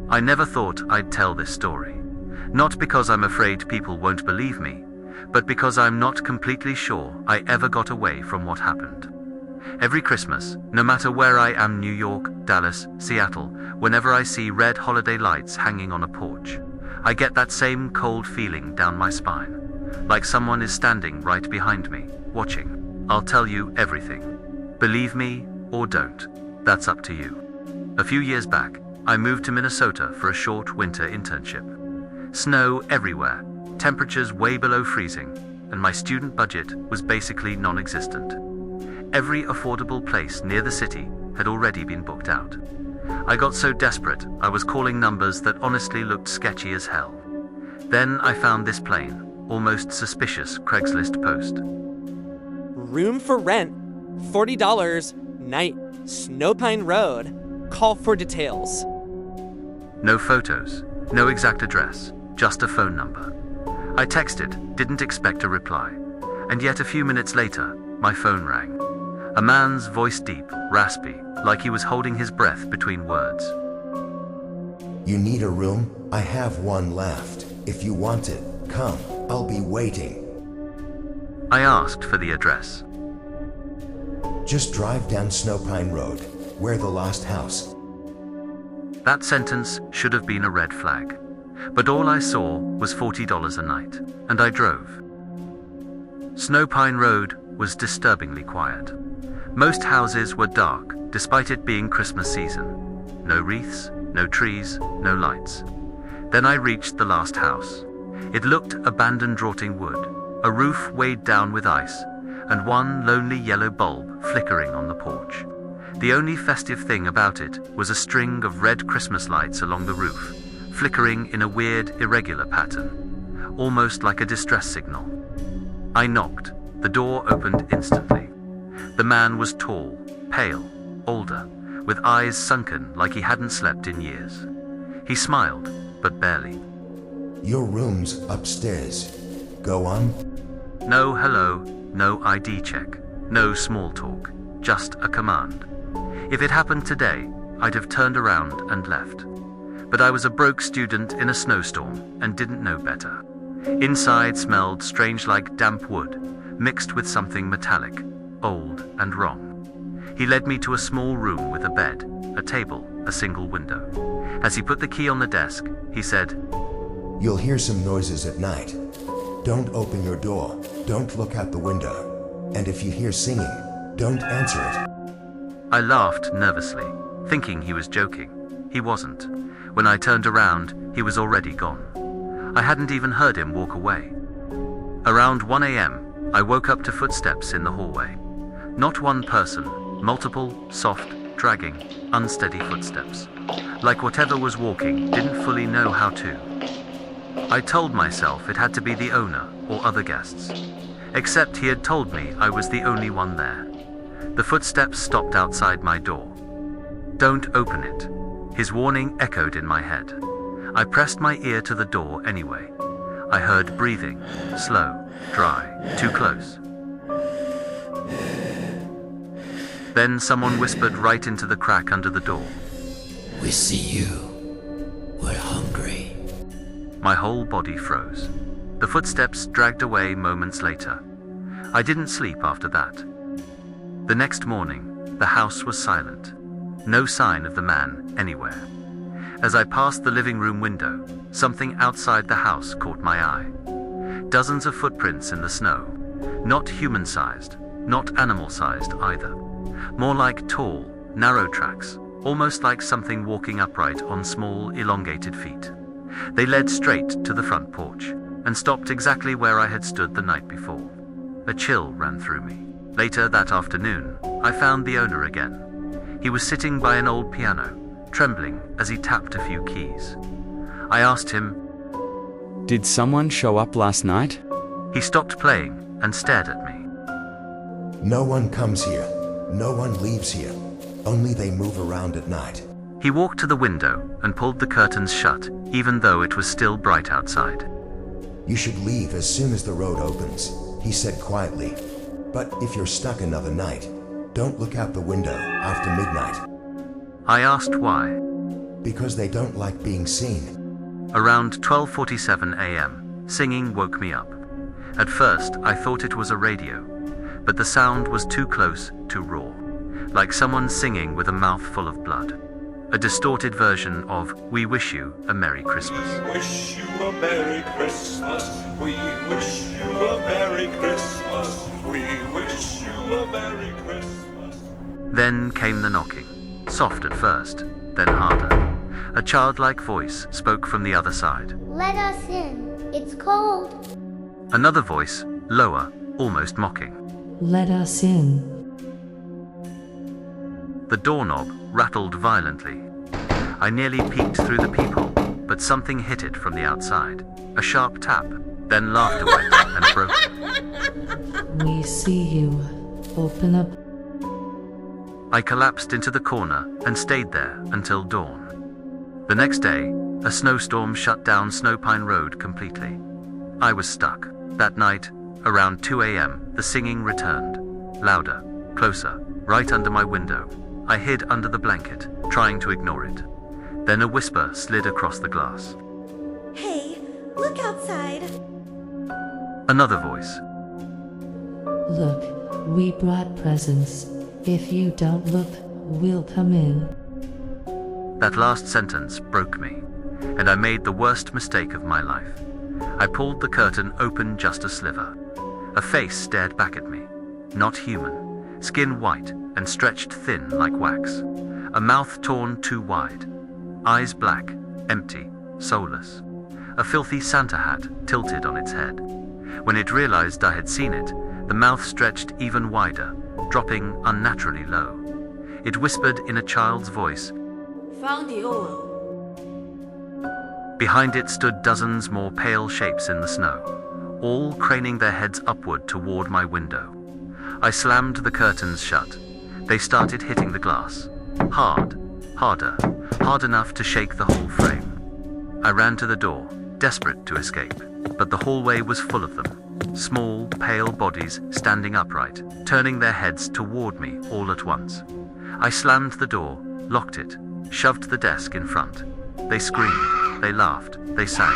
I never thought I'd tell this story. Not because I'm afraid people won't believe me, but because I'm not completely sure I ever got away from what happened. Every Christmas, no matter where I am, New York, Dallas, Seattle, whenever I see red holiday lights hanging on a porch, I get that same cold feeling down my spine, like someone is standing right behind me, watching. I'll tell you everything. Believe me or don't, that's up to you. A few years back, I moved to Minnesota for a short winter internship. Snow everywhere, temperatures way below freezing, and my student budget was basically non-existent. Every affordable place near the city had already been booked out. I got so desperate, I was calling numbers that honestly looked sketchy as hell. Then I found this plain, almost suspicious Craigslist post. Room for rent, $40, night, Snowpine Road. Call for details. No photos, no exact address, just a phone number. I texted, didn't expect a reply, and yet a few minutes later, my phone rang. A man's voice, deep, raspy, like he was holding his breath between words. You need a room? I have one left. If you want it, come. I'll be waiting. I asked for the address. Just drive down Snowpine Road. We're the last house. That sentence should have been a red flag, but all I saw was $40 a night, and I drove. Snowpine Road was disturbingly quiet. Most houses were dark, despite it being Christmas season. No wreaths, no trees, no lights. Then I reached the last house. It looked abandoned, rotting wood, a roof weighed down with ice, and one lonely yellow bulb flickering on the porch. The only festive thing about it was a string of red Christmas lights along the roof, flickering in a weird, irregular pattern, almost like a distress signal. I knocked. The door opened instantly. The man was tall, pale, older, with eyes sunken like he hadn't slept in years. He smiled, but barely. Your room's upstairs. Go on. No hello, no ID check, no small talk, just a command. If it happened today, I'd have turned around and left. But I was a broke student in a snowstorm and didn't know better. Inside smelled strange, like damp wood, mixed with something metallic, old and wrong. He led me to a small room with a bed, a table, a single window. As he put the key on the desk, he said, You'll hear some noises at night. Don't open your door. Don't look out the window. And if you hear singing, don't answer it. I laughed nervously, thinking he was joking. He wasn't. When I turned around, he was already gone. I hadn't even heard him walk away. Around 1 a.m., I woke up to footsteps in the hallway. Not one person, multiple, soft, dragging, unsteady footsteps. Like whatever was walking didn't fully know how to. I told myself it had to be the owner or other guests. Except he had told me I was the only one there. The footsteps stopped outside my door. Don't open it. His warning echoed in my head. I pressed my ear to the door anyway. I heard breathing, slow, dry, too close. Then someone whispered right into the crack under the door. We see you. We're hungry. My whole body froze. The footsteps dragged away moments later. I didn't sleep after that. The next morning, the house was silent. No sign of the man anywhere. As I passed the living room window, something outside the house caught my eye. Dozens of footprints in the snow. Not human-sized, not animal-sized either. More like tall, narrow tracks, almost like something walking upright on small, elongated feet. They led straight to the front porch, and stopped exactly where I had stood the night before. A chill ran through me. Later that afternoon, I found the owner again. He was sitting by an old piano, trembling as he tapped a few keys. I asked him, Did someone show up last night? He stopped playing and stared at me. No one comes here. No one leaves here. Only they move around at night. He walked to the window and pulled the curtains shut, even though it was still bright outside. You should leave as soon as the road opens, he said quietly. But if you're stuck another night, don't look out the window after midnight. I asked why. Because they don't like being seen. Around 12:47 a.m., singing woke me up. At first, I thought it was a radio, but the sound was too close, too raw, like someone singing with a mouth full of blood. A distorted version of "We Wish You a Merry Christmas." We wish you a Merry Christmas. We wish you a Merry Christmas. We wish you a Merry Christmas. Then came the knocking, soft at first, then harder. A childlike voice spoke from the other side. Let us in. It's cold. Another voice, lower, almost mocking. Let us in. The doorknob rattled violently. I nearly peeked through the peephole, but something hit it from the outside. A sharp tap, then laughter went and broke. We see you. Open up. I collapsed into the corner and stayed there until dawn. The next day, a snowstorm shut down Snowpine Road completely. I was stuck. That night, around 2 a.m., the singing returned. Louder, closer, right under my window. I hid under the blanket, trying to ignore it. Then a whisper slid across the glass. Hey, look outside. Another voice. Look, we brought presents. If you don't look, we'll come in. That last sentence broke me, and I made the worst mistake of my life. I pulled the curtain open just a sliver. A face stared back at me. Not human, skin white and stretched thin like wax. A mouth torn too wide. Eyes black, empty, soulless. A filthy Santa hat tilted on its head. When it realized I had seen it, the mouth stretched even wider, dropping unnaturally low. It whispered in a child's voice. Found you. Behind it stood dozens more pale shapes in the snow, all craning their heads upward toward my window. I slammed the curtains shut. They started hitting the glass. Hard, harder, hard enough to shake the whole frame. I ran to the door, desperate to escape, but the hallway was full of them. Small, pale bodies standing upright, turning their heads toward me all at once. I slammed the door, locked it, shoved the desk in front. They screamed, they laughed, they sang.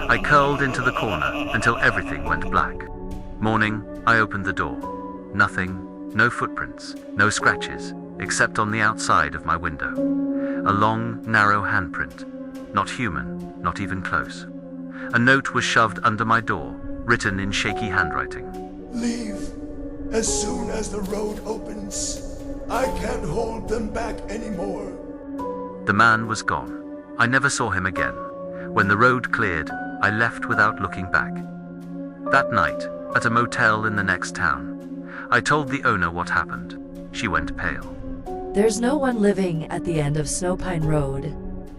I curled into the corner until everything went black. Morning, I opened the door. Nothing, no footprints, no scratches, except on the outside of my window. A long, narrow handprint. Not human, not even close. A note was shoved under my door, written in shaky handwriting. Leave as soon as the road opens. I can't hold them back anymore. The man was gone. I never saw him again. When the road cleared, I left without looking back. That night, at a motel in the next town, I told the owner what happened. She went pale. There's no one living at the end of Snowpine Road.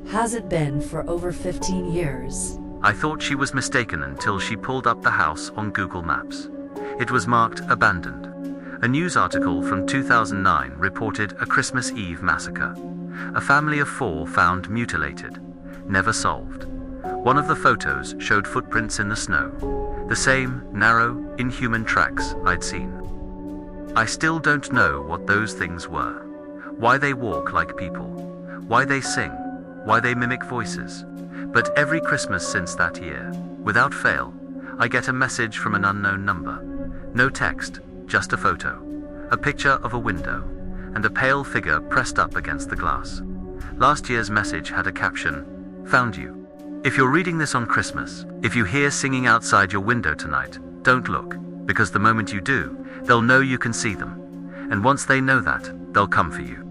Hasn't been for over 15 years. I thought she was mistaken until she pulled up the house on Google Maps. It was marked abandoned. A news article from 2009 reported a Christmas Eve massacre. A family of 4 found mutilated, never solved. One of the photos showed footprints in the snow, the same narrow, inhuman tracks I'd seen. I still don't know what those things were, why they walk like people, why they sing, why they mimic voices. But every Christmas since that year, without fail, I get a message from an unknown number. No text, just a photo, a picture of a window, and a pale figure pressed up against the glass. Last year's message had a caption, "Found you." If you're reading this on Christmas, if you hear singing outside your window tonight, don't look, because the moment you do, they'll know you can see them. And once they know that, they'll come for you.